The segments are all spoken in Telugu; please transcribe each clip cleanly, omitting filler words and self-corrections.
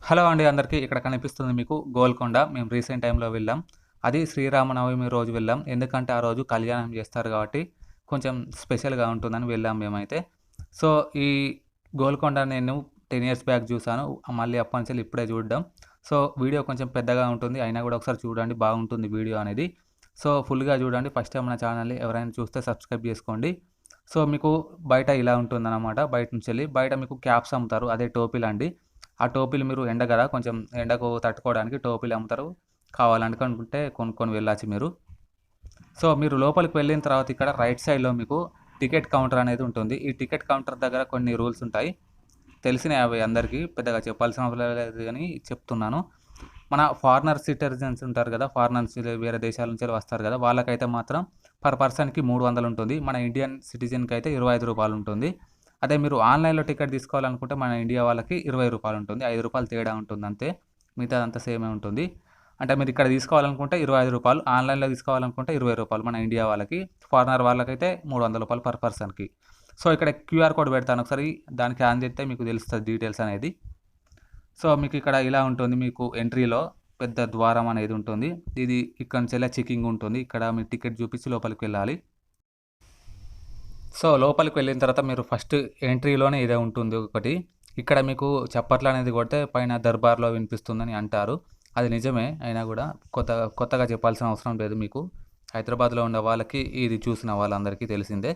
హలో అండి అందరికీ. ఇక్కడ కనిపిస్తుంది మీకు గోల్కొండ. మేము రీసెంట్ టైమ్‌లో వెళ్ళాం. అది శ్రీరామనవమి రోజు వెళ్ళాం. ఎందుకంటే ఆ రోజు కళ్యాణం చేస్తారు కాబట్టి కొంచెం స్పెషల్‌గా ఉంటుందని వెళ్ళాం మేమైతే. సో, ఈ గోల్కొండ నేను 10 ఇయర్స్ బ్యాక్ చూసాను. మళ్ళీ అప్పటినుంచెల్లి ఇప్పుడే చూడడం. సో, వీడియో కొంచెం పెద్దగా ఉంటుంది. అయినా కూడా ఒకసారి చూడండి, బాగుంటుంది వీడియో అనేది. సో, ఫుల్‌గా చూడండి. ఫస్ట్ టైమ్ మన ఛానల్‌ని ఎవరైనా చూస్తే సబ్స్క్రైబ్ చేసుకోండి. సో, మీకు బయట ఇలా ఉంటుందన్నమాట. బయట నుంచెల్లి. బయట మీకు క్యాప్స్ అమ్ముతారు. అదే టోపీలండి. ఆ టోపీలు మీరు ఎండ కదా! కొంచెం ఎండకు తట్టుకోవడానికి టోపీలు అమ్ముతారు. కావాలనుకుంటే కొనుక్కొని వెళ్ళొచ్చు మీరు. సో, మీరు లోపలికి వెళ్ళిన తర్వాత ఇక్కడ రైట్ సైడ్‌లో మీకు టికెట్ కౌంటర్ అనేది ఉంటుంది. ఈ టికెట్ కౌంటర్ దగ్గర కొన్ని రూల్స్ ఉంటాయి. తెలిసినయి అవి అందరికీ. పెద్దగా చెప్పాల్సిన అవసరం లేదు గానీ చెప్తున్నాను. మన ఫారినర్ సిటిజన్స్ ఉంటారు కదా! ఫారినర్స్ వేరే దేశాల నుంచి వస్తారు కదా! వాళ్ళకైతే మాత్రం పర్ పర్సన్‌కి 300 ఉంటుంది. మన ఇండియన్ సిటిజన్‌కి అయితే రూ. 25 ఉంటుంది. అదే మీరు ఆన్‌లైన్‌లో టికెట్ తీసుకోవాలనుకుంటే మన ఇండియా వాళ్ళకి రూ. 20 ఉంటుంది. రూ. 5 తేడా ఉంటుంది అంతే. మిగతాదంతా సేమే ఉంటుంది. అంటే మీరు ఇక్కడ తీసుకోవాలనుకుంటే రూ. 25, ఆన్‌లైన్‌లో తీసుకోవాలనుకుంటే రూ. 20 మన ఇండియా వాళ్ళకి. ఫారినర్ వాళ్ళకైతే రూ. 300 పర్ పర్సన్‌కి. సో, ఇక్కడ క్యూఆర్ కోడ్ పెడతాను ఒకసారి దాన్ని స్కాన్ చేస్తే మీకు తెలుస్తది డీటెయిల్స్ అనేది. సో, మీకు ఇక్కడ ఇలా ఉంటుంది. మీకు ఎంట్రీలో పెద్ద ద్వారం అనేది ఉంటుంది. ఇది ఇక్కడ నుంచెల్లి చెకింగ్ ఉంటుంది. ఇక్కడ మీ టికెట్ చూపించి లోపలికి వెళ్ళాలి. సో, లోపలికి వెళ్ళిన తర్వాత మీరు ఫస్ట్ ఎంట్రీలోనే ఇదే ఉంటుంది ఒకటి. ఇక్కడ మీకు చప్పట్లు అనేది కొడితే పైన దర్బార్‌లో వినిపిస్తుందని అంటారు. అది నిజమే. అయినా కూడా కొత్తగా చెప్పాల్సిన అవసరం లేదు మీకు. హైదరాబాద్‌లో ఉన్న వాళ్ళకి, ఇది చూసిన వాళ్ళందరికీ తెలిసిందే.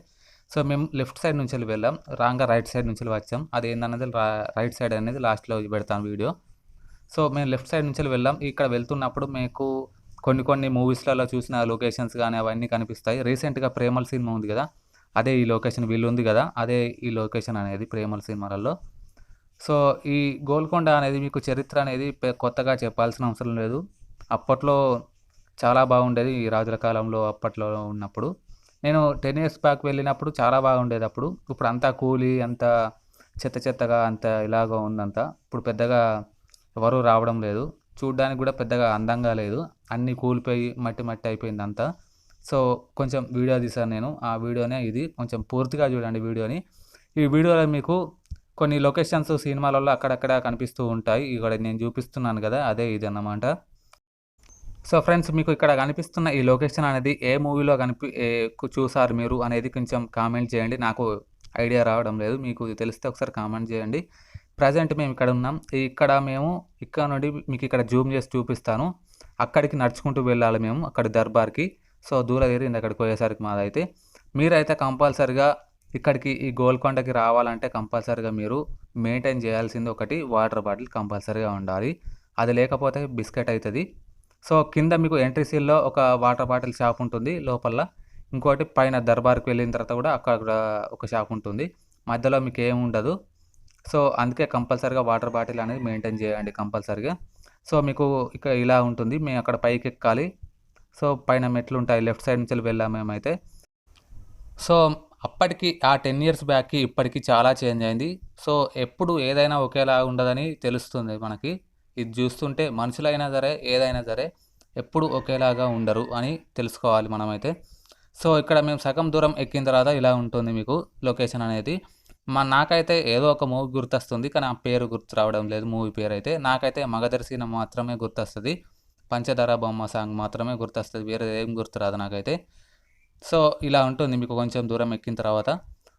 సో, మేము లెఫ్ట్ సైడ్ నుంచెల్లి వెళ్ళాం. రాంగా రైట్ సైడ్ నుంచెల్లి వచ్చాం. అదేందన్నది రైట్ సైడ్ అనేది లాస్ట్‌లో పెడతాను వీడియో. సో, మేము లెఫ్ట్ సైడ్ నుంచెల్లి వెళ్ళాం. ఇక్కడ వెళ్తున్నప్పుడు మీకు కొన్ని మూవీస్‌లలో చూసిన లొకేషన్స్ గాని అవన్నీ కనిపిస్తాయి. రీసెంట్‌గా 'ప్రేమల్' సినిమా ఉంది గదా! అదే ఈ లొకేషన్ వీళ్ళుంది గదా! అదే ఈ లొకేషన్ అనేది 'ప్రేమల్' సినిమాలలో. సో, ఈ గోల్కొండ అనేది మీకు చరిత్ర అనేది కొత్తగా చెప్పాల్సిన అవసరం లేదు. అప్పట్లో చాలా బాగుండేది. ఈ రాజుల కాలంలో అప్పట్లో ఉన్నప్పుడు. నేను 10 ఇయర్స్ బ్యాక్ వెళ్ళినప్పుడు చాలా బాగుండేదప్పుడు. ఇప్పుడంతా కూలి, అంతా చెత్తగా అంత ఇలాగ ఉందంతా. ఇప్పుడు పెద్దగా ఎవరు రావడం లేదు. చూడ్డానికి గూడా పెద్దగా అందంగా లేదు. అన్నీ కూలిపోయి మట్టి అయిపోయిందంతా. సో, కొంచెం వీడియో తీశాను నేను. ఆ వీడియోనే ఇది. కొంచెం పూర్తిగా చూడండి వీడియోని. ఈ వీడియోలో మీకు కొన్ని లొకేషన్స్ సినిమాలలో అక్కడక్కడ కనిపిస్తూ ఉంటాయి. ఇక్కడ నేను చూపిస్తున్నాను గదా! అదే ఇదన్నమాట. సో, ఫ్రెండ్స్ మీకు ఇక్కడ కనిపిస్తున్న ఈ లొకేషన్ అనేది ఏ మూవీలో చూసారు మీరు అనేది కొంచెం కామెంట్ చేయండి. నాకు ఐడియా రావడం లేదు. మీకు తెలిస్తే ఒకసారి కామెంట్ చేయండి. ప్రెజెంట్ మేము ఇక్కడ ఉన్నాం. ఇక్కడ నుండి మీకు ఇక్కడ జూమ్ చేసి చూపిస్తాను. అక్కడికి నడుచుకుంటూ వెళ్ళాలి మేము. అక్కడ దర్బార్‌కి. సో, దూరం తీరింది అక్కడికి పోయేసరికి మాదైతే. మీరైతే కంపల్సరీగా ఇక్కడికి ఈ గోల్కొండకి రావాలంటే కంపల్సరీగా మీరు మెయింటైన్ చేయాల్సింది ఒకటి వాటర్ బాటిల్ కంపల్సరీగా ఉండాలి. అది లేకపోతే బిస్కెట్ అయితది. సో, కింద మీకు ఎంట్రీ సీల్‌లో ఒక వాటర్ బాటిల్ షాప్ ఉంటుంది లోపల. ఇంకోటి పైన దర్బార్‌కి వెళ్ళిన తర్వాత కూడా అక్కడ ఒక షాప్ ఉంటుంది. మధ్యలో మీకేముండదు. సో, అందుకే కంపల్సరీగా వాటర్ బాటిల్ అనేది మెయింటైన్ చేయండి కంపల్సరీగా. సో, మీకు ఇక ఇలా ఉంటుంది. మేము అక్కడ పైకెక్కాలి. సో, పైన మెట్లుంటాయి. లెఫ్ట్ సైడ్ నుంచెల్లి వెళ్ళాము మేమైతే. సో, అప్పటికి ఆ 10 ఇయర్స్ బ్యాక్‌కి ఇప్పటికి చాలా చేంజ్ అయింది. సో, ఎప్పుడు ఏదైనా ఒకేలా ఉండదని తెలుస్తుంది మనకి. ఇది చూస్తుంటే మనుషులైనా సరే, ఏదైనా సరే ఎప్పుడు ఒకేలాగా ఉండరు అని తెలుసుకోవాలి మనమైతే. సో, ఇక్కడ మేము సగం దూరం ఎక్కిన తర్వాత ఇలా ఉంటుంది మీకు లొకేషన్ అనేది. నాకైతే ఏదో ఒక మూవీ గుర్తొస్తుంది. కానీ ఆ పేరు గుర్తు రావడం లేదు మూవీ పేరైతే. నాకైతే 'మగధీర' మాత్రమే గుర్తొస్తది. 'పంచదార బొమ్మ' సాంగ్ మాత్రమే గుర్తొస్తది. వేరేది ఏం గుర్తురాదు నాకైతే. సో, ఇలా ఉంటుంది మీకు కొంచెం దూరం ఎక్కిన తర్వాత.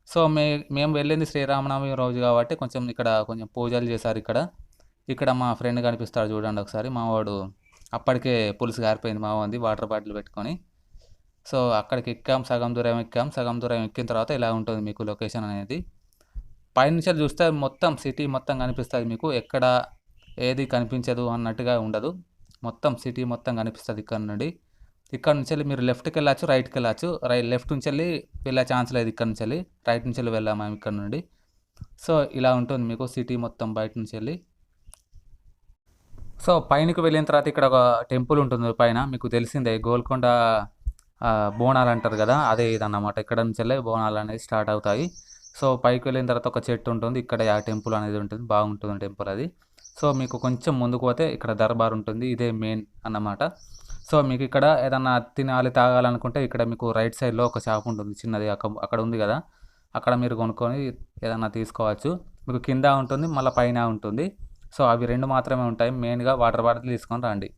సో, మేము వెళ్ళింది శ్రీరామనవమి రోజు కాబట్టి కొంచెం పూజలు చేశారిక్కడ. ఇక్కడ మా ఫ్రెండ్ కనిపిస్తాడు చూడండి ఒకసారి. మావాడు అప్పటికే పులుసు గారిపోయింది మావాడిది వాటర్ బాటిల్ పెట్టుకొని. సో, అక్కడికి ఎక్కాం. సగం దూరం ఎక్కాం. సగం దూరం ఎక్కిన తర్వాత ఇలా ఉంటుంది మీకు లొకేషన్ అనేది. పైనుంచెల్లి చూస్తే మొత్తం సిటీ మొత్తం కనిపిస్తది మీకు. ఎక్కడ ఏది కనిపించదు అన్నట్టుగా ఉండదు. మొత్తం సిటీ మొత్తం కనిపిస్తది ఇక్కడ నుండి. ఇక్కడ నుంచెల్లి మీరు లెఫ్ట్‌కెళ్ళొచ్చు, రైట్‌కెళ్ళొచ్చు. లెఫ్ట్ నుంచెల్లి వెళ్ళే ఛాన్స్ లేదు ఇక్కడ నుంచెల్లి. రైట్ నుంచెల్లి వెళ్ళాము మేము ఇక్కడ నుండి. సో, ఇలా ఉంటుంది మీకు సిటీ మొత్తం బయట నుంచెల్లి. సో, పైనకి వెళ్ళిన తర్వాత ఇక్కడ ఒక టెంపుల్ ఉంటుంది పైన. మీకు తెలిసిందే గోల్కొండ బోనాలంటారు గదా! అదే ఇదన్నమాట. ఇక్కడ నుంచెల్లే బోనాలనేవి స్టార్ట్ అవుతాయి. సో, పైకి వెళ్ళిన తర్వాత ఒక చెట్టు ఉంటుంది. ఇక్కడ ఆ టెంపుల్ అనేది ఉంటుంది. బాగుంటుంది టెంపుల్ అది. సో, మీకు కొంచెం ముందుకు పోతే ఇక్కడ దర్బార్ ఉంటుంది. ఇదే మెయిన్ అన్నమాట. సో, మీకు ఇక్కడ ఏదన్నా తినాలి, తాగాలనుకుంటే ఇక్కడ మీకు రైట్ సైడ్‌లో ఒక షాప్ ఉంటుంది చిన్నది. అక్కడ ఉంది గదా! అక్కడ మీరు కొనుక్కొని ఏదన్నా తీసుకోవచ్చు. మీకు కింద ఉంటుంది, మళ్ళా పైన ఉంటుంది. సో అవి 2 మాత్రమే ఉంటాయి. మెయిన్‌గా వాటర్ బాటిల్ తీసుకొని రండి.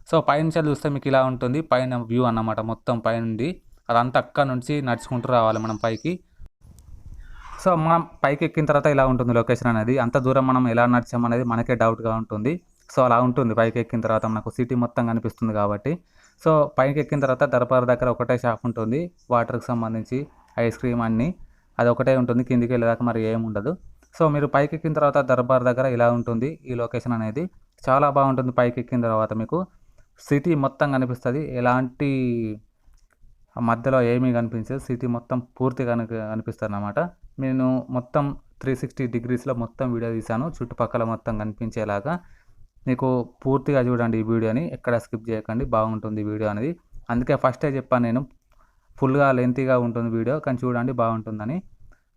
సో పైనుంచి చూస్తే మీకు ఇలా ఉంటుంది. పైన వ్యూ అన్నమాట మొత్తం పైనుండి. అదంతా అక్కడి నుంచి నడుచుకుంటూ రావాలి మనం పైకి. సో మనం పైకి ఎక్కిన తర్వాత ఇలా ఉంటుంది లొకేషన్ అనేది. అంత దూరం మనం ఎలా నడిచామనేది మనకే డౌట్‌గా ఉంటుంది. సో అలా ఉంటుంది పైకి ఎక్కిన తర్వాత మనకు సిటీ మొత్తం కనిపిస్తుంది కాబట్టి. సో పైకి ఎక్కిన తర్వాత దర్బార్ దగ్గర ఒకటే షాప్ ఉంటుంది. వాటర్‌కి సంబంధించి ఐస్ క్రీమ్ అన్నీ. అదొకటే ఉంటుంది. కిందికి వెళ్ళేదాకా మరి ఏముండదు. సో మీరు పైకి ఎక్కిన తర్వాత దర్బార్ దగ్గర ఇలా ఉంటుంది ఈ లొకేషన్ అనేది. చాలా బాగుంటుంది పైకి ఎక్కిన తర్వాత మీకు. సిటీ మొత్తం కనిపిస్తది. ఎలాంటి మధ్యలో ఏమీ కనిపించదు. సిటీ మొత్తం పూర్తిగా కనిపిస్తదన్నమాట. నేను మొత్తం 360 డిగ్రీస్‌లో మొత్తం వీడియో తీశాను. చుట్టుపక్కల మొత్తం కనిపించేలాగా. మీకు పూర్తిగా చూడండి ఈ వీడియోని. ఎక్కడ స్కిప్ చేయకండి. బాగుంటుంది ఈ వీడియో అనేది. అందుకే ఫస్టే చెప్పాను నేను. ఫుల్‌గా లెంతీగా ఉంటుంది వీడియో. కానీ చూడండి బాగుంటుందని.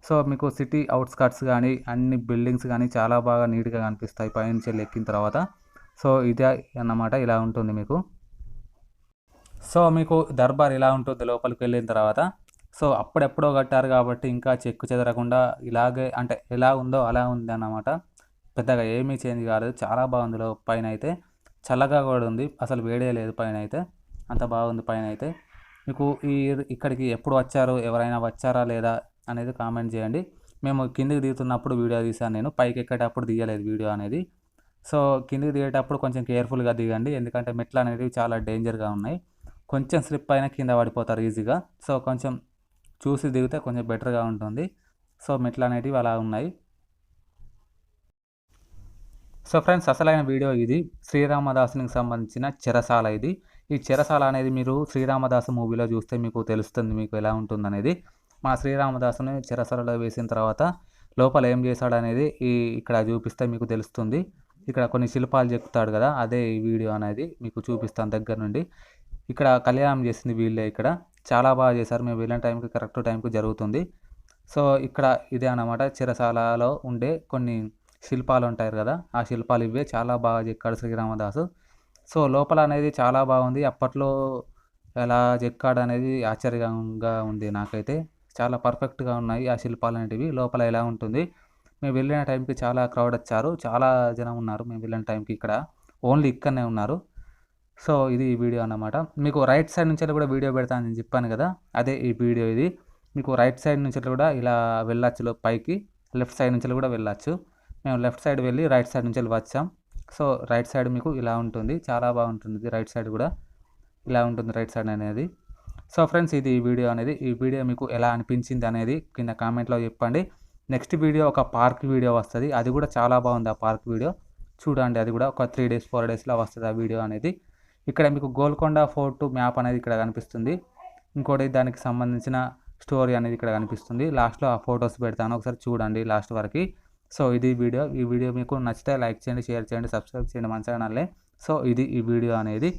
సో మీకు సిటీ ఔట్‌స్కట్స్ గానీ, అన్ని బిల్డింగ్స్ గానీ చాలా బాగా నీట్‌గా కనిపిస్తాయి పైనుంచెళ్ళి ఎక్కిన తర్వాత. సో ఇదే అన్నమాట. ఇలా ఉంటుంది మీకు. సో మీకు దర్బార్ ఇలా ఉంటుంది లోపలికి వెళ్ళిన తర్వాత. సో అప్పుడెప్పుడో కట్టారు కాబట్టి ఇంకా చెక్కు చెదరకుండా ఇలాగే అంటే ఎలా ఉందో అలా ఉందన్నమాట. పెద్దగా ఏమీ చేంజ్ కాలేదు. చాలా బాగుంది పైనైతే. చల్లగా కూడా ఉంది. అసలు వేడే లేదు పైనైతే. అంత బాగుంది పైనైతే. మీకు ఇక్కడికి ఎప్పుడు వచ్చారు? ఎవరైనా వచ్చారా లేదా అనేది కామెంట్ చేయండి. మేము కిందికి దిగుతున్నప్పుడు వీడియో తీశాను నేను. పైకి ఎక్కేటప్పుడు తీయలేదు వీడియో అనేది. సో కిందికి దిగేటప్పుడు కొంచెం కేర్ఫుల్‌గా దిగండి. ఎందుకంటే మెట్లు అనేవి చాలా డేంజర్‌గా ఉన్నాయి. కొంచెం స్లిప్ అయినా కింద పడిపోతారు ఈజీగా. సో కొంచెం చూసి దిగితే కొంచెం బెటర్‌గా ఉంటుంది. సో మెట్లు అనేటివి అలా ఉన్నాయి. సో ఫ్రెండ్స్ అసలైన వీడియో ఇది. శ్రీరామదాసునికి సంబంధించిన చెరసాల ఇది. ఈ చెరసాల అనేది మీరు శ్రీరామదాసు మూవీలో చూస్తే మీకు తెలుస్తుంది మీకు ఎలా ఉంటుందనేది. మా శ్రీరామదాసుని చెరసాలలో వేసిన తర్వాత లోపల ఏం చేశాడనేది ఇక్కడ చూపిస్తే మీకు తెలుస్తుంది. ఇక్కడ కొన్ని శిల్పాలు చెక్కుతాడు కదా! అదే ఈ వీడియో అనేది మీకు చూపిస్తాను దగ్గర నుండి. ఇక్కడ కళ్యాణం చేసింది వీళ్ళే ఇక్కడ. చాలా బాగా చేశారు. మేము వెళ్ళిన టైంకి కరెక్ట్ టైంకి జరుగుతుంది. సో ఇక్కడ ఇదే అన్నమాట చెరసాలలో ఉండే కొన్ని శిల్పాలు ఉంటాయి కదా! ఆ శిల్పాలు ఇవే. చాలా బాగా చెక్కాడు శ్రీరామదాసు. సో లోపల అనేది చాలా బాగుంది. అప్పట్లో ఎలా చెక్కాడు అనేది ఆశ్చర్యంగా ఉంది నాకైతే. చాలా పర్ఫెక్ట్‌గా ఉన్నాయి ఆ శిల్పాలు అనేటివి. లోపల ఎలా ఉంటుంది. మేము వెళ్ళిన టైంకి చాలా క్రౌడ్ వచ్చారు. చాలా జనం ఉన్నారు మేము వెళ్ళిన టైంకి ఇక్కడ. ఓన్లీ ఇక్కడనే ఉన్నారు. సో ఇది ఈ వీడియో అన్నమాట. మీకు రైట్ సైడ్ నుంచి కూడా వీడియో పెడతానని చెప్పాను కదా! అదే ఈ వీడియో ఇది. మీకు రైట్ సైడ్ నుంచి కూడా ఇలా వెళ్ళొచ్చు పైకి. లెఫ్ట్ సైడ్ నుంచి కూడా వెళ్ళొచ్చు. మేము లెఫ్ట్ సైడ్ వెళ్ళి రైట్ సైడ్ నుంచి వచ్చాం. సో రైట్ సైడ్ మీకు ఇలా ఉంటుంది. చాలా బాగుంటుంది రైట్ సైడ్ కూడా. ఇలా ఉంటుంది రైట్ సైడ్ అనేది. సో ఫ్రెండ్స్ ఇది ఈ వీడియో అనేది. ఈ వీడియో మీకు ఎలా అనిపించింది అనేది కింద కామెంట్లో చెప్పండి. నెక్స్ట్ వీడియో ఒక పార్క్ వీడియో వస్తుంది. అది కూడా చాలా బాగుంది ఆ పార్క్ వీడియో. చూడండి అది కూడా ఒక 3 డేస్ 4 డేస్లో వస్తుంది ఆ వీడియో అనేది. ఇక్కడ మీకు గోల్కొండ ఫోర్ట్ మ్యాప్ అనేది ఇక్కడ కనిపిస్తుంది. ఇంకోటి దానికి సంబంధించిన స్టోరీ అనేది ఇక్కడ కనిపిస్తుంది. లాస్ట్లో ఆ ఫొటోస్ పెడతాను ఒకసారి చూడండి లాస్ట్ వరకు. సో ఇది వీడియో. ఈ వీడియో మీకు నచ్చితే లైక్ చేయండి, షేర్ చేయండి, సబ్స్క్రైబ్ చేయండి మన ఛానల్ని. సో ఇది ఈ వీడియో అనేది.